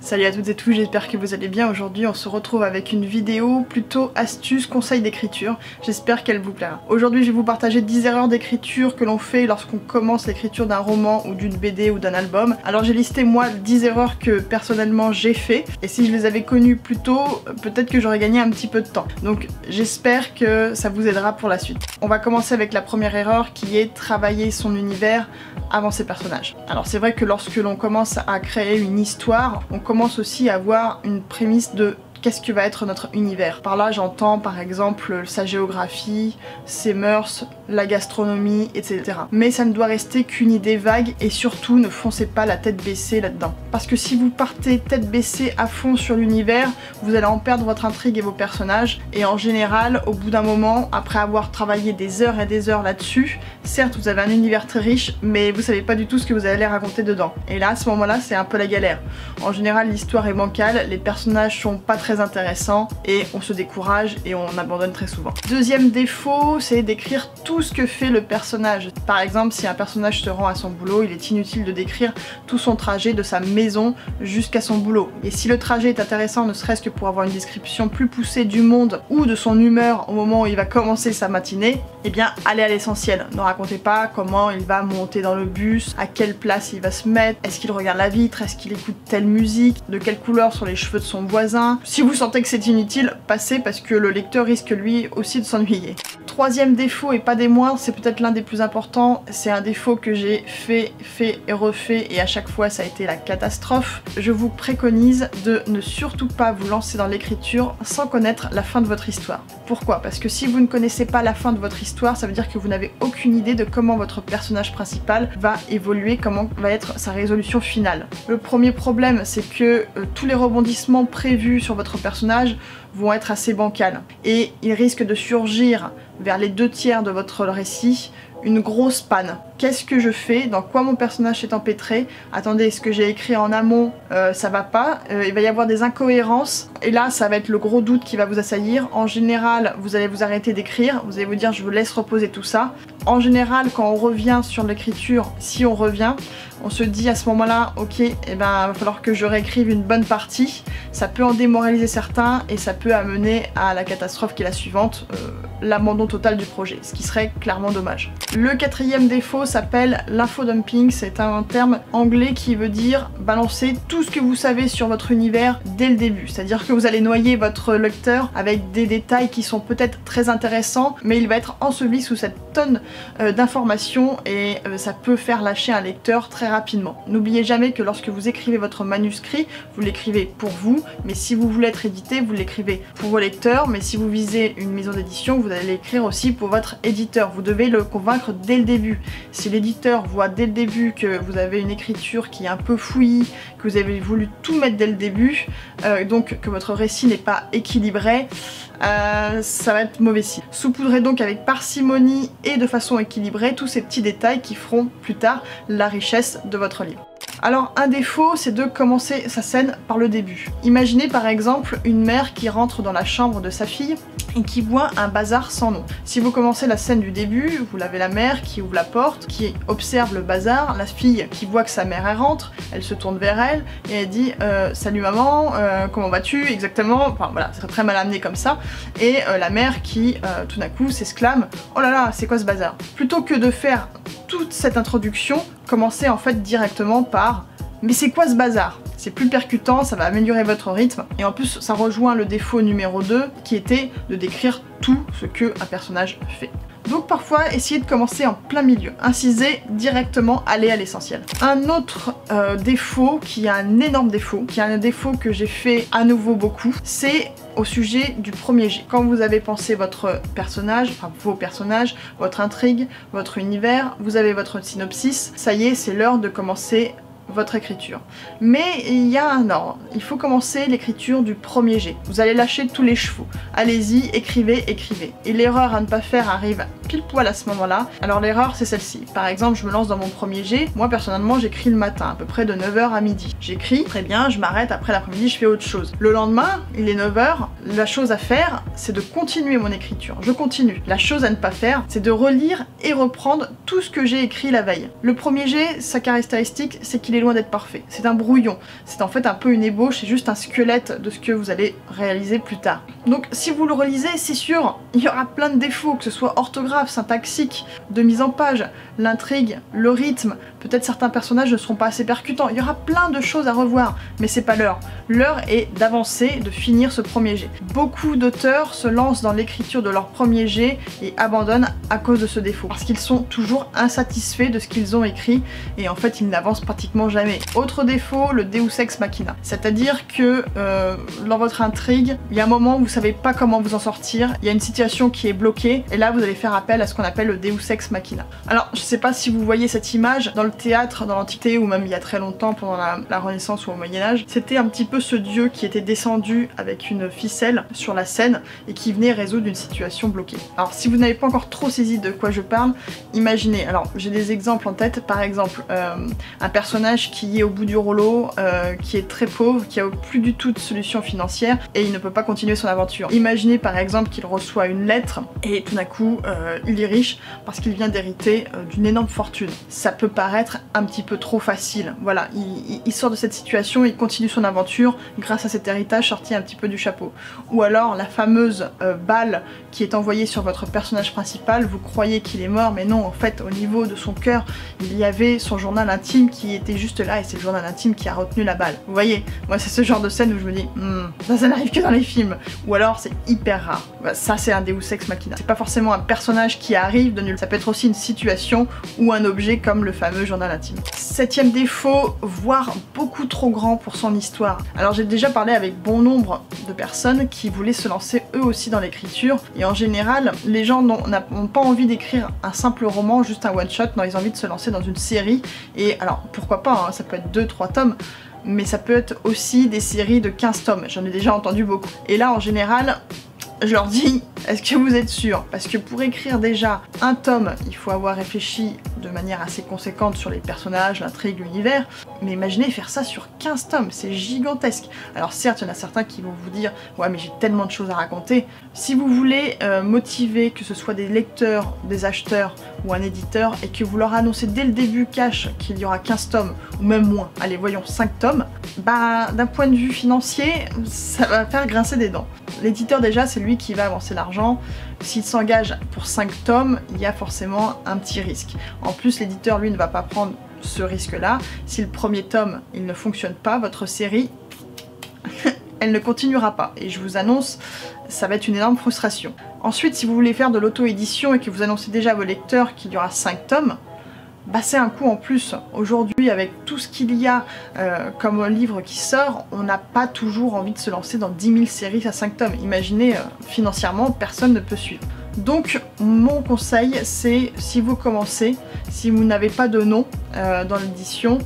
Salut à toutes et tous, j'espère que vous allez bien. Aujourd'hui on se retrouve avec une vidéo plutôt astuces, conseils d'écriture. J'espère qu'elle vous plaira. Aujourd'hui je vais vous partager 10 erreurs d'écriture que l'on fait lorsqu'on commence l'écriture d'un roman ou d'une BD ou d'un album. Alors j'ai listé moi 10 erreurs que personnellement j'ai fait, et si je les avais connues plus tôt, peut-être que j'aurais gagné un petit peu de temps. Donc j'espère que ça vous aidera pour la suite. On va commencer avec la première erreur qui est travailler son univers avant ses personnages. Alors c'est vrai que lorsque l'on commence à créer une histoire, on commence aussi à avoir une prémisse de qu'est-ce que va être notre univers. Par là j'entends par exemple sa géographie, ses mœurs, la gastronomie, etc. Mais ça ne doit rester qu'une idée vague, et surtout ne foncez pas la tête baissée là-dedans. Parce que si vous partez tête baissée à fond sur l'univers, vous allez en perdre votre intrigue et vos personnages, et en général au bout d'un moment, après avoir travaillé des heures et des heures là-dessus, certes vous avez un univers très riche, mais vous savez pas du tout ce que vous allez raconter dedans. Et là à ce moment-là c'est un peu la galère. En général l'histoire est bancale, les personnages sont pas très intéressant et on se décourage et on abandonne très souvent. Deuxième défaut, c'est d'écrire tout ce que fait le personnage. Par exemple, si un personnage se rend à son boulot, il est inutile de décrire tout son trajet de sa maison jusqu'à son boulot. Et si le trajet est intéressant, ne serait-ce que pour avoir une description plus poussée du monde ou de son humeur au moment où il va commencer sa matinée, eh bien allez à l'essentiel. Ne racontez pas comment il va monter dans le bus, à quelle place il va se mettre, est-ce qu'il regarde la vitre, est-ce qu'il écoute telle musique, de quelle couleur sont les cheveux de son voisin. Si vous sentez que c'est inutile, passez, parce que le lecteur risque lui aussi de s'ennuyer. Troisième défaut, et pas des moindres, c'est peut-être l'un des plus importants, c'est un défaut que j'ai fait et refait, et à chaque fois ça a été la catastrophe. Je vous préconise de ne surtout pas vous lancer dans l'écriture sans connaître la fin de votre histoire. Pourquoi? Parce que si vous ne connaissez pas la fin de votre histoire, ça veut dire que vous n'avez aucune idée de comment votre personnage principal va évoluer, comment va être sa résolution finale. Le premier problème, c'est que tous les rebondissements prévus sur votre personnage vont être assez bancals, et il risque de surgir vers les 2/3 de votre récit une grosse panne. Qu'est-ce que je fais? Dans quoi mon personnage s'est empêtré? Attendez, ce que j'ai écrit en amont, ça va pas. Il va y avoir des incohérences, et là ça va être le gros doute qui va vous assaillir. En général, vous allez vous arrêter d'écrire, vous allez vous dire je vous laisse reposer tout ça. En général, quand on revient sur l'écriture, si on revient, on se dit à ce moment-là, ok, eh ben, il va falloir que je réécrive une bonne partie. Ça peut en démoraliser certains, et ça peut amener à la catastrophe qui est la suivante, l'abandon total du projet, ce qui serait clairement dommage. Le quatrième défaut s'appelle l'infodumping. C'est un terme anglais qui veut dire balancer tout ce que vous savez sur votre univers dès le début. C'est-à-dire que vous allez noyer votre lecteur avec des détails qui sont peut-être très intéressants, mais il va être enseveli sous cette tonne d'informations, et ça peut faire lâcher un lecteur très rapidement. N'oubliez jamais que lorsque vous écrivez votre manuscrit, vous l'écrivez pour vous, mais si vous voulez être édité, vous l'écrivez pour vos lecteurs, mais si vous visez une maison d'édition, vous allez l'écrire aussi pour votre éditeur. Vous devez le convaincre dès le début. Si l'éditeur voit dès le début que vous avez une écriture qui est un peu fouillie, que vous avez voulu tout mettre dès le début, donc que votre récit n'est pas équilibré, ça va être mauvais signe. Saupoudrez donc avec parcimonie et de façon équilibrée tous ces petits détails qui feront plus tard la richesse de votre livre. Alors un défaut, c'est de commencer sa scène par le début. Imaginez par exemple une mère qui rentre dans la chambre de sa fille et qui voit un bazar sans nom. Si vous commencez la scène du début, vous avez la mère qui ouvre la porte, qui observe le bazar, la fille qui voit que sa mère elle rentre, elle se tourne vers elle et elle dit salut maman, comment vas-tu exactement, enfin voilà, c'est très mal amené comme ça, et la mère qui tout d'un coup s'exclame oh là là, c'est quoi ce bazar? Plutôt que de faire toute cette introduction, commencez en fait directement par mais c'est quoi ce bazar? C'est plus percutant, ça va améliorer votre rythme, et en plus ça rejoint le défaut numéro 2 qui était de décrire tout ce que un personnage fait. Donc parfois essayez de commencer en plein milieu, incisez directement, allez à l'essentiel. Un autre défaut, qui est un énorme défaut, qui est un défaut que j'ai fait à nouveau beaucoup, c'est au sujet du premier jet. Quand vous avez pensé votre personnage, enfin vos personnages, votre intrigue, votre univers, vous avez votre synopsis, ça y est, c'est l'heure de commencer votre écriture. Mais il y a un ordre, il faut commencer l'écriture du premier jet. Vous allez lâcher tous les chevaux. Allez-y, écrivez, écrivez. Et l'erreur à ne pas faire arrive pile poil à ce moment-là. Alors l'erreur c'est celle-ci. Par exemple, je me lance dans mon premier jet. Moi personnellement j'écris le matin, à peu près de 9h à midi. J'écris, très bien, je m'arrête, après l'après-midi je fais autre chose. Le lendemain, il est 9h, la chose à faire c'est de continuer mon écriture. Je continue. La chose à ne pas faire c'est de relire et reprendre tout ce que j'ai écrit la veille. Le premier jet, sa caractéristique c'est qu'il est loin d'être parfait. C'est un brouillon, c'est en fait un peu une ébauche, c'est juste un squelette de ce que vous allez réaliser plus tard. Donc si vous le relisez, c'est sûr, il y aura plein de défauts, que ce soit orthographe, syntaxique, de mise en page, l'intrigue, le rythme, peut-être certains personnages ne seront pas assez percutants, il y aura plein de choses à revoir, mais c'est pas l'heure. L'heure est d'avancer, de finir ce premier jet. Beaucoup d'auteurs se lancent dans l'écriture de leur premier jet et abandonnent à cause de ce défaut, parce qu'ils sont toujours insatisfaits de ce qu'ils ont écrit et en fait ils n'avancent pratiquement jamais. Autre défaut, le Deus Ex Machina, c'est-à-dire que dans votre intrigue, il y a un moment où vous savez pas comment vous en sortir, il y a une situation qui est bloquée et là vous allez faire appel à ce qu'on appelle le Deus Ex Machina. Alors je sais pas si vous voyez cette image, dans le théâtre, dans l'Antiquité ou même il y a très longtemps pendant la Renaissance ou au Moyen-Âge, c'était un petit peu ce dieu qui était descendu avec une ficelle sur la scène et qui venait résoudre une situation bloquée. Alors si vous n'avez pas encore trop saisi de quoi je parle, imaginez, alors j'ai des exemples en tête, par exemple un personnage qui est au bout du rouleau, qui est très pauvre, qui a plus du tout de solution financière et il ne peut pas continuer son aventure. Imaginez par exemple qu'il reçoit une lettre et tout d'un coup il est riche parce qu'il vient d'hériter d'une énorme fortune. Ça peut paraître un petit peu trop facile, voilà, il sort de cette situation, il continue son aventure grâce à cet héritage sorti un petit peu du chapeau. Ou alors la fameuse balle qui est envoyée sur votre personnage principal, vous croyez qu'il est mort mais non, en fait au niveau de son cœur il y avait son journal intime qui était juste là et c'est le journal intime qui a retenu la balle. Vous voyez, moi c'est ce genre de scène où je me dis ça n'arrive que dans les films, ou alors c'est hyper rare. Bah, ça c'est un Deus Ex Machina. C'est pas forcément un personnage qui arrive de nul, ça peut être aussi une situation ou un objet comme le fameux journal intime. Septième défaut, voire beaucoup trop grand pour son histoire. Alors j'ai déjà parlé avec bon nombre de personnes qui voulaient se lancer eux aussi dans l'écriture et en général les gens n'ont pas envie d'écrire un simple roman, juste un one shot, non ils ont envie de se lancer dans une série et alors pourquoi pas, hein, ça peut être 2-3 tomes mais ça peut être aussi des séries de 15 tomes, j'en ai déjà entendu beaucoup. Et là en général je leur dis, est-ce que vous êtes sûr? Parce que pour écrire déjà un tome, il faut avoir réfléchi de manière assez conséquente sur les personnages, l'intrigue, l'univers, mais imaginez faire ça sur 15 tomes, c'est gigantesque. Alors certes, il y en a certains qui vont vous dire, ouais mais j'ai tellement de choses à raconter. Si vous voulez motiver, que ce soit des lecteurs, des acheteurs ou un éditeur, et que vous leur annoncez dès le début cash qu'il y aura 15 tomes, ou même moins, allez voyons 5 tomes, bah d'un point de vue financier, ça va faire grincer des dents. L'éditeur déjà c'est lui qui va avancer l'argent, s'il s'engage pour 5 tomes, il y a forcément un petit risque. En plus l'éditeur lui ne va pas prendre ce risque là, si le premier tome il ne fonctionne pas, votre série elle ne continuera pas et je vous annonce ça va être une énorme frustration. Ensuite si vous voulez faire de l'auto-édition et que vous annoncez déjà à vos lecteurs qu'il y aura 5 tomes, bah c'est un coût en plus. Aujourd'hui avec tout ce qu'il y a comme livre qui sort, on n'a pas toujours envie de se lancer dans 10 000 séries à 5 tomes. Imaginez, financièrement personne ne peut suivre. Donc mon conseil c'est, si vous commencez, si vous n'avez pas de nom dans l'édition,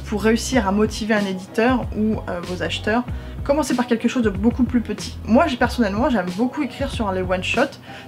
pour réussir à motiver un éditeur ou vos acheteurs, commencez par quelque chose de beaucoup plus petit. Moi personnellement j'aime beaucoup écrire sur les one shot,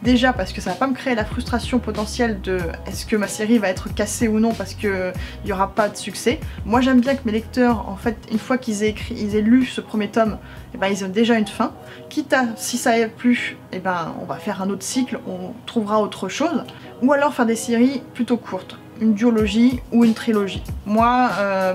déjà parce que ça va pas me créer la frustration potentielle de est-ce que ma série va être cassée ou non parce que il y aura pas de succès. Moi j'aime bien que mes lecteurs en fait une fois qu'ils aient lu ce premier tome, et ben ils ont déjà une fin, quitte à si ça a plu, et ben on va faire un autre cycle, on trouvera autre chose, ou alors faire des séries plutôt courtes, une duologie ou une trilogie. Moi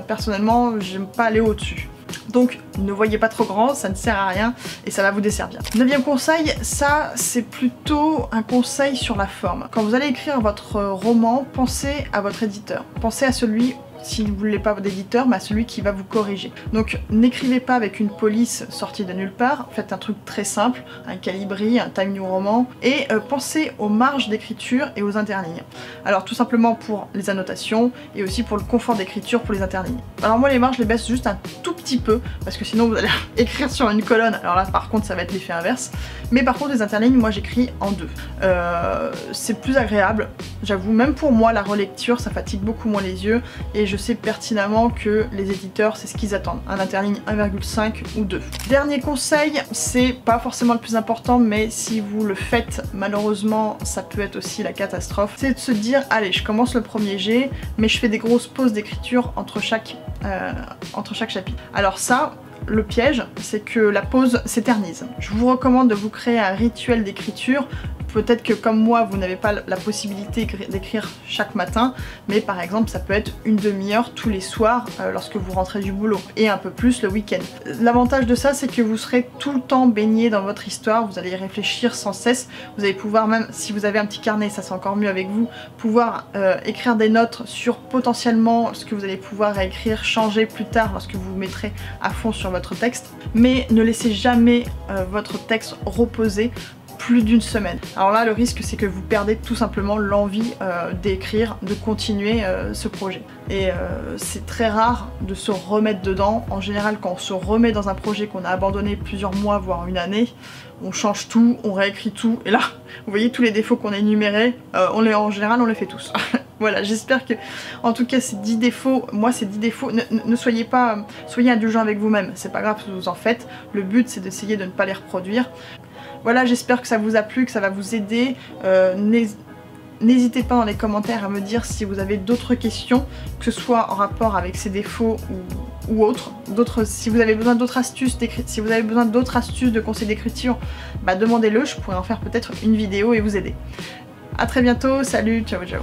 personnellement j'aime pas aller au-dessus. Donc ne voyez pas trop grand, ça ne sert à rien et ça va vous desservir. 9e conseil, ça c'est plutôt un conseil sur la forme. Quand vous allez écrire votre roman, pensez à votre éditeur. Pensez à celui, si vous ne voulez pas d'éditeur, mais à celui qui va vous corriger. Donc n'écrivez pas avec une police sortie de nulle part, faites un truc très simple, un Calibri, un Time New Roman, et pensez aux marges d'écriture et aux interlignes. Alors tout simplement pour les annotations et aussi pour le confort d'écriture pour les interlignes. Alors moi les marges je les baisse juste un tout petit peu, parce que sinon vous allez écrire sur une colonne, alors là par contre ça va être l'effet inverse, mais par contre les interlignes moi j'écris en 2. C'est plus agréable, j'avoue, même pour moi la relecture ça fatigue beaucoup moins les yeux, et je sais pertinemment que les éditeurs c'est ce qu'ils attendent, un interligne 1,5 ou 2. Dernier conseil, c'est pas forcément le plus important, mais si vous le faites malheureusement ça peut être aussi la catastrophe, c'est de se dire allez je commence le premier jet mais je fais des grosses pauses d'écriture entre chaque chapitre. Alors ça, le piège, c'est que la pause s'éternise. Je vous recommande de vous créer un rituel d'écriture Peut-être que comme moi, vous n'avez pas la possibilité d'écrire chaque matin, mais par exemple, ça peut être une demi-heure tous les soirs lorsque vous rentrez du boulot, et un peu plus le week-end. L'avantage de ça, c'est que vous serez tout le temps baigné dans votre histoire, vous allez y réfléchir sans cesse, vous allez pouvoir, même si vous avez un petit carnet, ça c'est encore mieux avec vous, pouvoir écrire des notes sur potentiellement ce que vous allez pouvoir réécrire, changer plus tard lorsque vous vous mettrez à fond sur votre texte. Mais ne laissez jamais votre texte reposer plus d'une semaine. Alors là, le risque, c'est que vous perdez tout simplement l'envie d'écrire, de continuer ce projet. Et c'est très rare de se remettre dedans. En général, quand on se remet dans un projet qu'on a abandonné plusieurs mois, voire une année, on change tout, on réécrit tout, et là, vous voyez tous les défauts qu'on a énumérés, en général, on les fait tous. Voilà, j'espère que, en tout cas, ces 10 défauts, moi ces 10 défauts, ne soyez pas, soyez indulgents avec vous-même, c'est pas grave si vous en faites, le but c'est d'essayer de ne pas les reproduire. Voilà, j'espère que ça vous a plu, que ça va vous aider. N'hésitez pas dans les commentaires à me dire si vous avez d'autres questions, que ce soit en rapport avec ces défauts ou autres. Si vous avez besoin d'autres astuces, si vous avez besoin d'autres astuces de conseils d'écriture, bah demandez-le, je pourrais en faire peut-être une vidéo et vous aider. A très bientôt, salut, ciao ciao.